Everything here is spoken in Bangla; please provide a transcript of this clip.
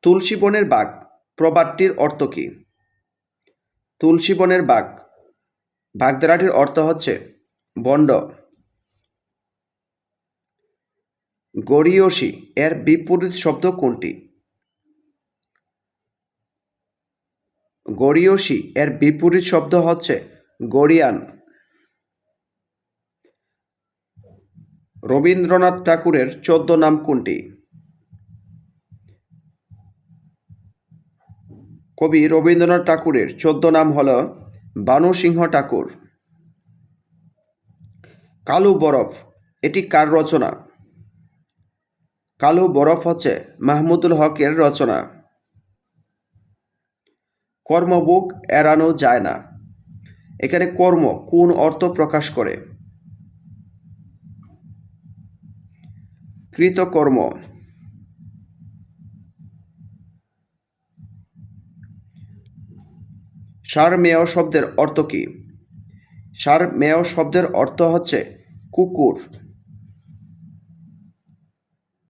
তুলসী বনের বাঘ প্রবাদটির অর্থ কী? তুলসী বনের বাঘ বাগধারাটির অর্থ হচ্ছে বন্ড। গরীয়সী এর বিপরীত শব্দ কোনটি? গরীয়সী এর বিপরীত শব্দ হচ্ছে গরীয়ান। রবীন্দ্রনাথ ঠাকুরের 14 নাম কোনটি? কবি রবীন্দ্রনাথ ঠাকুরের 14 নাম হল বানুসিংহ ঠাকুর। কালো বরফ এটি কার রচনা? কালো বরফ হচ্ছে মাহমুদুল হকের রচনা। কর্মভোগ এড়ানো যায় না, এখানে কর্ম কোন অর্থ প্রকাশ করে? কৃতকর্ম। সারমেয় শব্দের অর্থ কী? সারমেয় শব্দের অর্থ হচ্ছে কুকুর।